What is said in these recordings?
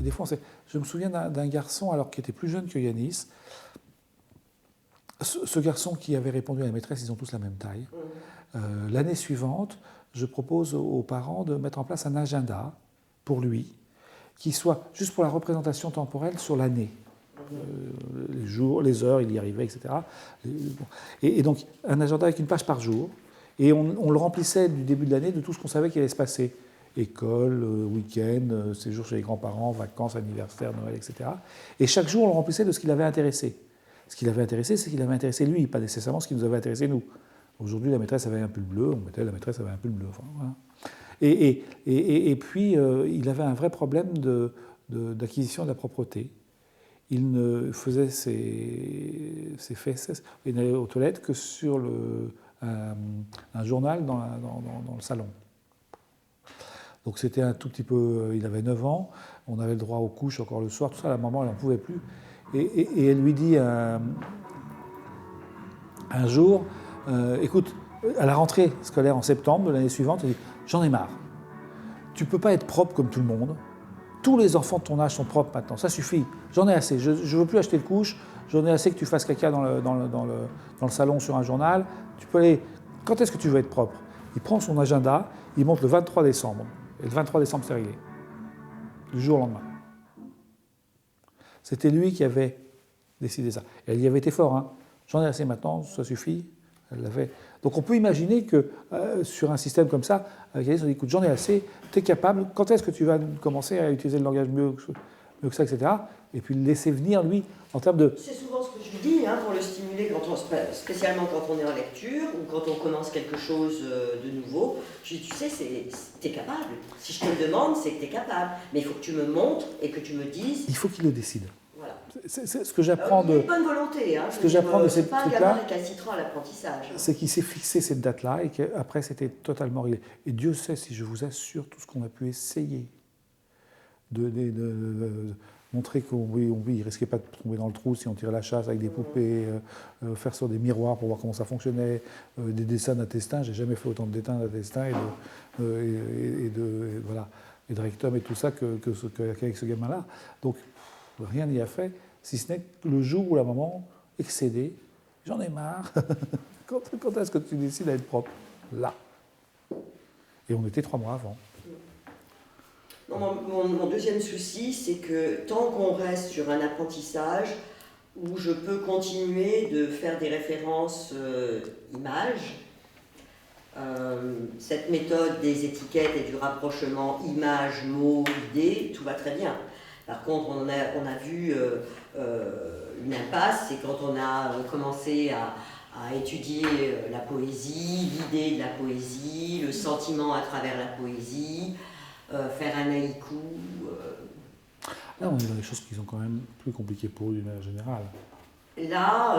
Et des fois, je me souviens d'un garçon, alors qui était plus jeune que Yanis. Ce garçon qui avait répondu à la maîtresse, ils ont tous la même taille. L'année suivante, je propose aux parents de mettre en place un agenda pour lui, qui soit juste pour la représentation temporelle sur l'année. Les jours, les heures, il y arrivait, etc. Et donc, un agenda avec une page par jour. Et on le remplissait du début de l'année de tout ce qu'on savait qu'il allait se passer. École, week-end, séjour chez les grands-parents, vacances, anniversaire, Noël, etc. Et chaque jour, on le remplissait de ce qui l'avait intéressé. Ce qui l'avait intéressé, c'est ce qui l'avait intéressé lui, pas nécessairement ce qui nous avait intéressé nous. Aujourd'hui, la maîtresse avait un pull bleu, on mettait la maîtresse avait un pull bleu. Enfin, voilà. Et puis, il avait un vrai problème d'acquisition de la propreté. Il ne faisait ses fesses, il n'allait aux toilettes que sur un journal dans le salon. Donc c'était un tout petit peu... Il avait 9 ans, on avait le droit aux couches encore le soir, tout ça, la maman, elle n'en pouvait plus. Et elle lui dit un jour, écoute, à la rentrée scolaire en septembre de l'année suivante, elle dit, j'en ai marre. Tu ne peux pas être propre comme tout le monde. Tous les enfants de ton âge sont propres maintenant, ça suffit. J'en ai assez, je ne veux plus acheter de couches, j'en ai assez que tu fasses caca dans le salon sur un journal. Tu peux aller... Quand est-ce que tu veux être propre? Il prend son agenda, il monte le 23 décembre. Et le 23 décembre, c'est réglé. Du jour au lendemain. C'était lui qui avait décidé ça. Et elle y avait été fort. Hein. J'en ai assez maintenant, ça suffit. Elle l'avait. Donc on peut imaginer que sur un système comme ça, avec Alice, on dit, écoute, j'en ai assez, tu es capable, quand est-ce que tu vas commencer à utiliser le langage mieux que ça, etc. Et puis le laisser venir, lui, en termes de... C'est souvent ce que je lui dis, hein, pour le stimuler, spécialement quand on est en lecture ou quand on commence quelque chose de nouveau. Je lui dis, tu sais, t'es capable. Si je te le demande, c'est que tu es capable. Mais il faut que tu me montres et que tu me dises... Il faut qu'il le décide. Voilà. C'est ce que j'apprends de... Il y a une bonne volonté. Hein, ce que j'apprends de ces trucs-là... C'est pas un gamin récalcitrant à l'apprentissage. Hein. C'est qu'il s'est fixé cette date-là et qu'après, c'était totalement réglé. Et Dieu sait, si je vous assure, tout ce qu'on a pu essayer de montrer qu'il ne risquait pas de tomber dans le trou si on tirait la chasse avec des poupées, faire sur des miroirs pour voir comment ça fonctionnait, des dessins d'intestin. J'ai jamais fait autant de dessins d'intestin et de rectum et tout ça qu'avec ce gamin-là. Donc rien n'y a fait, si ce n'est que le jour où la maman, excédée, j'en ai marre, quand est-ce que tu décides d'être propre? Là. Et on était 3 mois avant. Mon deuxième souci, c'est que tant qu'on reste sur un apprentissage où je peux continuer de faire des références images, cette méthode des étiquettes et du rapprochement image, mot, idée, tout va très bien. Par contre, on a vu une impasse, c'est quand on a commencé à étudier la poésie, l'idée de la poésie, le sentiment à travers la poésie, faire un haïku. Là, on est dans des choses qui sont quand même plus compliquées pour eux d'une manière générale. Là,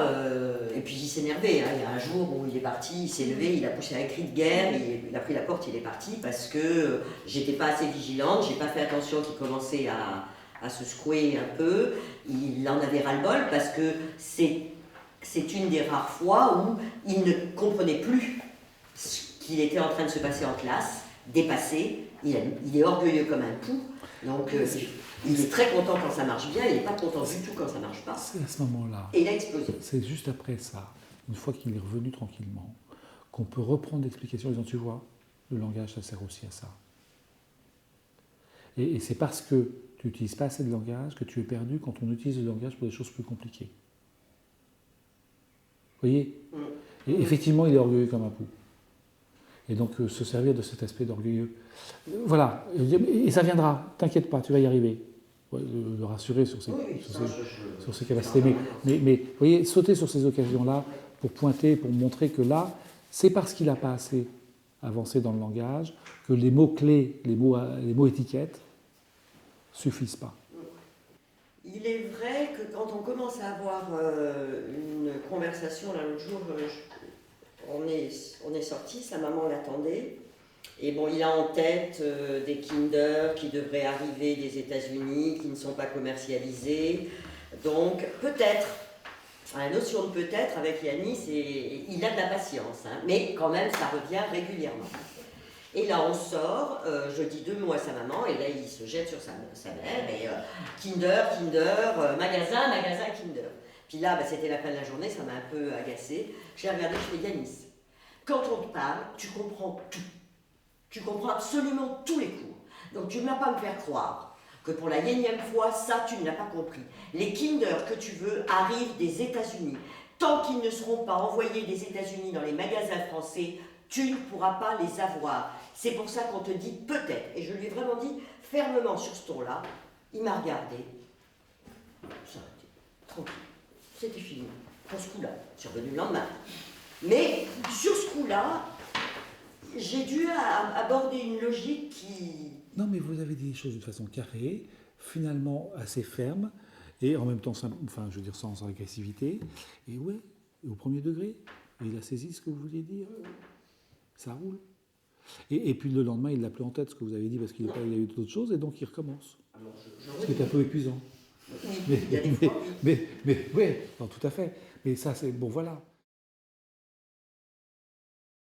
et puis il s'est énervé. Hein. Il y a un jour où il est parti, il s'est levé, il a poussé un cri de guerre, il a pris la porte, il est parti parce que j'étais pas assez vigilante, j'ai pas fait attention qu'il commençait à se secouer un peu. Il en avait ras-le-bol parce que c'est une des rares fois où il ne comprenait plus ce qu'il était en train de se passer en classe, dépassé. Il est orgueilleux comme un pou, donc il est très content quand ça marche bien, il n'est pas content du tout quand ça ne marche pas. C'est à ce moment-là. Et il a explosé. C'est juste après ça, une fois qu'il est revenu tranquillement, qu'on peut reprendre l'explication en disant, tu vois, le langage, ça sert aussi à ça. Et c'est parce que tu n'utilises pas assez de langage que tu es perdu quand on utilise le langage pour des choses plus compliquées. Vous voyez? Et effectivement, il est orgueilleux comme un pou. Et donc, se servir de cet aspect d'orgueilleux. Voilà, et ça viendra, t'inquiète pas, tu vas y arriver. Le rassurer sur ses capacités. Mais vous voyez, sauter sur ces occasions-là pour pointer, pour montrer que là, c'est parce qu'il n'a pas assez avancé dans le langage que les mots-clés, les mots étiquettes, suffisent pas. Il est vrai que quand on commence à avoir une conversation, là l'autre jour, on est sorti, sa maman l'attendait, et bon, il a en tête des Kinder qui devraient arriver des États-Unis, qui ne sont pas commercialisés, donc peut-être, la notion de peut-être avec Yanis, il a de la patience, hein, mais quand même ça revient régulièrement. Et là, on sort, je dis 2 mots à sa maman, et là, il se jette sur sa mère, et Kinder, magasin, Kinder. Puis là, bah, c'était la fin de la journée, ça m'a un peu agacée. Je l'ai regardé, je fais Yanis, quand on te parle, tu comprends tout. Tu comprends absolument tous les cours. Donc tu ne vas pas me faire croire que pour la énième fois, ça, tu ne l'as pas compris. Les Kinder que tu veux arrivent des États-Unis. Tant qu'ils ne seront pas envoyés des États-Unis dans les magasins français, tu ne pourras pas les avoir. C'est pour ça qu'on te dit peut-être. Et je lui ai vraiment dit fermement sur ce ton-là. Il m'a regardé. Ça a été tranquille. C'était fini. Pour ce coup-là. Je suis revenu le lendemain. Mais sur ce coup-là, j'ai dû aborder une logique qui... Non, mais vous avez dit les choses de façon carrée, finalement assez ferme, et en même temps, enfin, je veux dire, sans agressivité. Et ouais, et au premier degré. Et il a saisi ce que vous vouliez dire. Ça roule. Et puis le lendemain, il l'a plus en tête, ce que vous avez dit, parce qu'il a eu d'autres choses, et donc il recommence. Alors, ce qui est un peu épuisant. Oui, il y a des fois, oui. Mais ouais, non, tout à fait. Mais ça, c'est bon, voilà.